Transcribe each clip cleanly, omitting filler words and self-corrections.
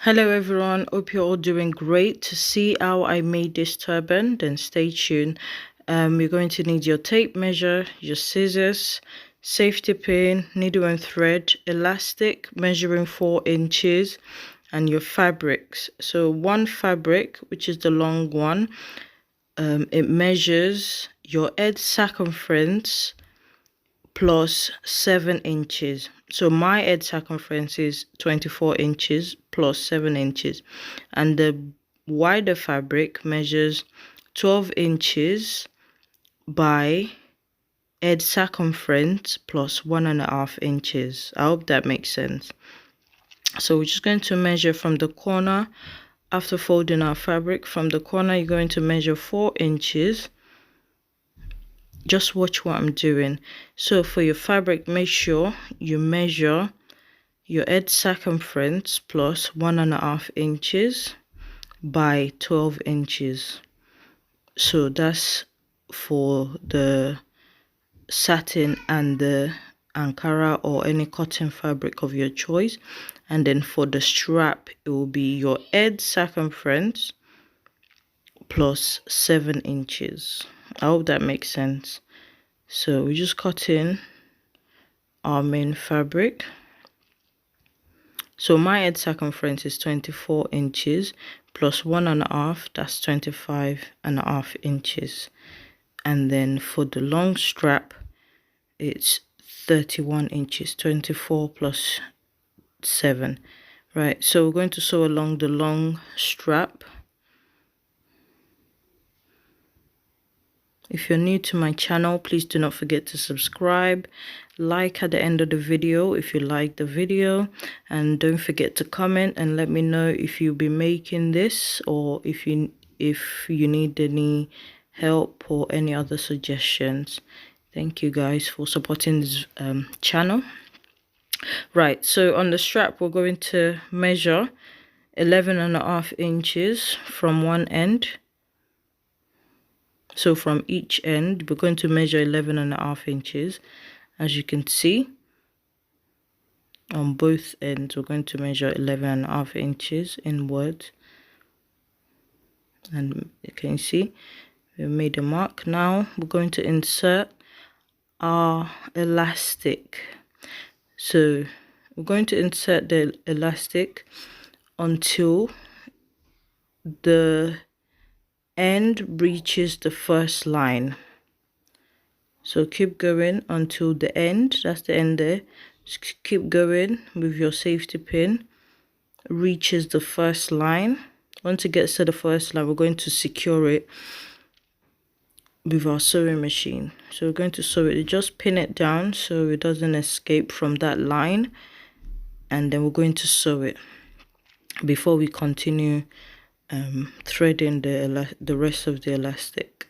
Hello everyone, hope you're all doing great. To see how I made this turban, then stay tuned. You're going to need your tape measure, your scissors, safety pin, needle and thread, elastic measuring 4 inches, and your fabrics. So one fabric, which is the long one, it measures your head circumference plus 7 inches. So my head circumference is 24 inches plus 7 inches, and the wider fabric measures 12 inches by head circumference plus 1.5 inches. I hope that makes sense. So we're just going to measure from the corner. After folding our fabric from the corner, you're going to measure 4 inches. Just watch what I'm doing. So for your fabric, make sure you measure your head circumference plus 1.5 inches by 12 inches. So that's for the satin and the Ankara or any cotton fabric of your choice. And then for the strap, it will be your head circumference plus 7 inches. I hope that makes sense. So we just cut in our main fabric. So my head circumference is 24 inches plus 1.5, that's 25.5 inches. And then for the long strap, it's 31 inches, 24 plus 7. Right, so we're going to sew along the long strap. If you're new to my channel, please do not forget to subscribe, like at the end of the video if you like the video, and don't forget to comment and let me know if you'll be making this, or if you need any help or any other suggestions. Thank you guys for supporting this channel. Right, so on the strap we're going to measure 11.5 inches from one end. So from each end, we're going to measure 11.5 inches. As you can see, on both ends, we're going to measure 11.5 inches inwards. And you can see, we made a mark. Now we're going to insert our elastic. So we're going to insert the elastic until the end reaches the first line. So keep going until the end, that's the end there. Just keep going with your safety pin, reaches the first line. Once it gets to the first line, we're going to secure it with our sewing machine. So we're going to sew it, just pin it down so it doesn't escape from that line, and then we're going to sew it before we continue threading the rest of the elastic.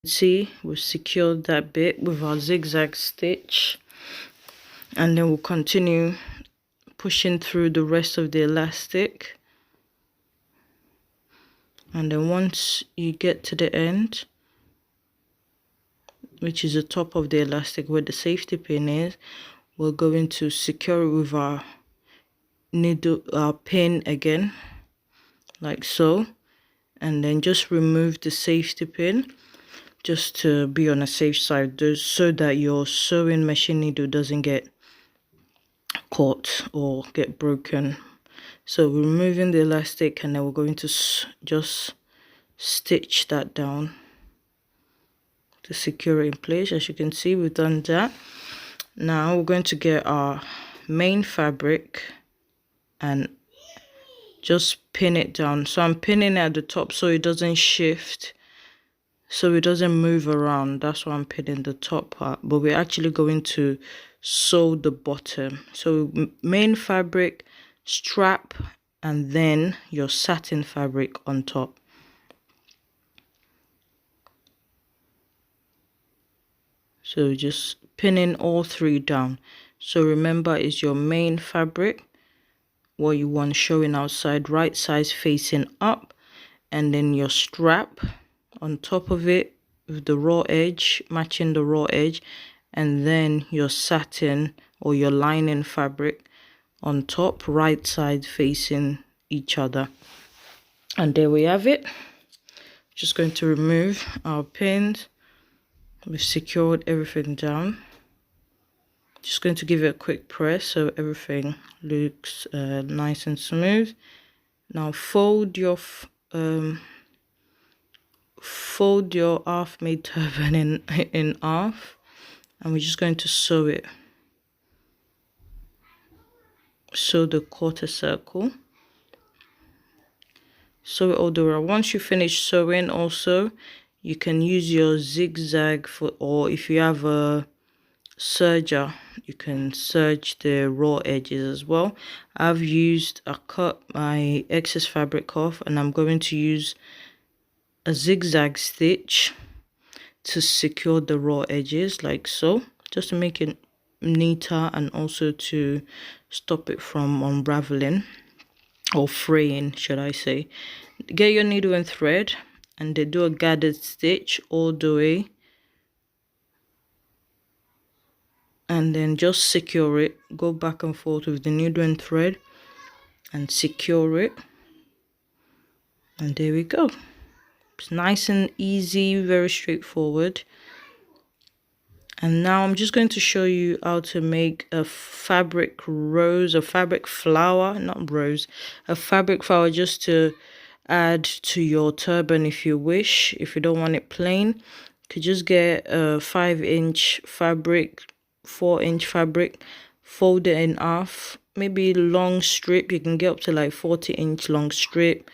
See, we've secured that bit with our zigzag stitch, and then we'll continue pushing through the rest of the elastic. And then once you get to the end, which is the top of the elastic where the safety pin is, we're going to secure it with our needle, our pin again, like so, and then just remove the safety pin just to be on a safe side, so that your sewing machine needle doesn't get caught or get broken. So we're removing the elastic, and then we're going to just stitch that down to secure it in place. As you can see, we've done that. Now we're going to get our main fabric and just pin it down. So I'm pinning it at the top so it doesn't shift, so it doesn't move around. That's why I'm pinning the top part, but we're actually going to sew the bottom. So main fabric, strap, and then your satin fabric on top. So just pinning all three down. So remember, it's your main fabric, what you want showing outside, right side facing up, and then your strap on top of it with the raw edge, matching the raw edge, and then your satin or your lining fabric on top, right side facing each other. And there we have it. Just going to remove our pins. We've secured everything down. Just going to give it a quick press so everything looks nice and smooth. Now fold your half made turban in half, and we're just going to sew it. Sew the quarter circle. Sew it all the way around. Once you finish sewing, also you can use your zigzag for, or if you have a serger, you can serge the raw edges as well. I cut my excess fabric off, and I'm going to use a zigzag stitch to secure the raw edges like so, just to make it neater and also to stop it from unraveling or fraying, should I say. Get your needle and thread and then do a gathered stitch all the way, and then just secure it. Go back and forth with the needle and thread and secure it, and there we go. It's nice and easy, very straightforward. And now I'm just going to show you how to make a fabric rose, a fabric flower, not rose, a fabric flower, just to add to your turban if you wish. If you don't want it plain, you could just get a 5-inch fabric, 4-inch fabric, fold it in half, maybe long strip. You can get up to like 40-inch long strip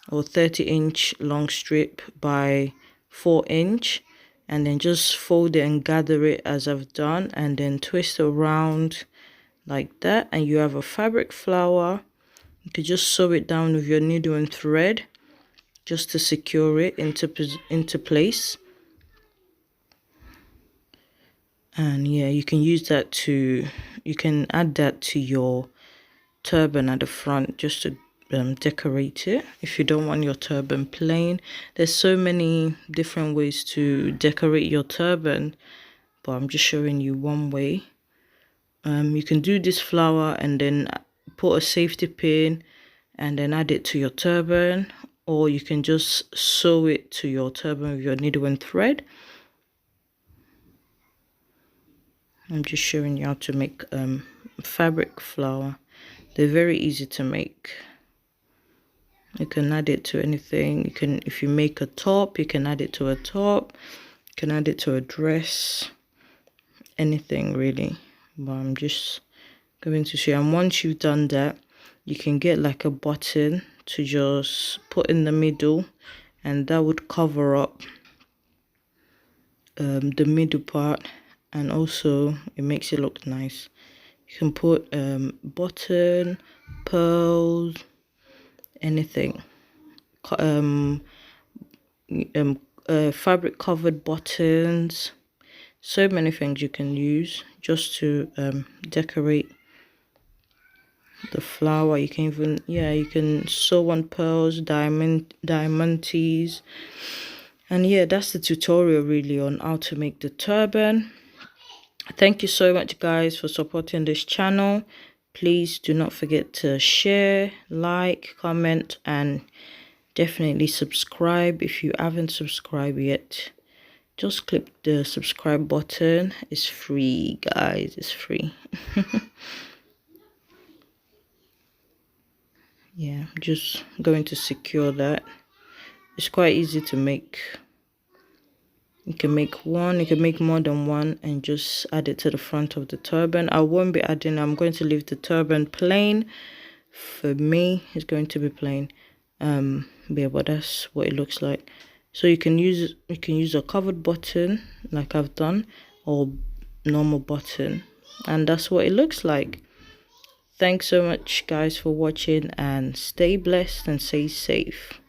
or 30-inch long strip by 4-inch. And then just fold it and gather it as I've done, and then twist around like that, and you have a fabric flower. You could just sew it down with your needle and thread just to secure it into place. And yeah, you can use that to, you can add that to your turban at the front just to decorate it if you don't want your turban plain. There's so many different ways to decorate your turban, but I'm just showing you one way. You can do this flower and then put a safety pin and then add it to your turban, or you can just sew it to your turban with your needle and thread. I'm just showing you how to make fabric flower. They're very easy to make. You can add it to anything. You can, if you make a top, you can add it to a top. You can add it to a dress. Anything really. But I'm just going to show you. And once you've done that, you can get like a button to just put in the middle, and that would cover up the middle part, and also it makes it look nice. You can put button, pearls, anything, fabric covered buttons, so many things you can use just to decorate the flower. You can even, yeah, you can sew on pearls, diamantes. And yeah, that's the tutorial really on how to make the turban. Thank you so much guys for supporting this channel. Please do not forget to share, like, comment, and definitely subscribe if you haven't subscribed yet. Just click the subscribe button. It's free, guys. It's free. Yeah, I'm just going to secure that. It's quite easy to make. You can make one, you can make more than one, and just add it to the front of the turban. I won't be adding, I'm going to leave the turban plain. For me, it's going to be plain. Yeah, but that's what it looks like. So you can use a covered button like I've done, or normal button, and that's what it looks like. Thanks so much guys for watching, and stay blessed and stay safe.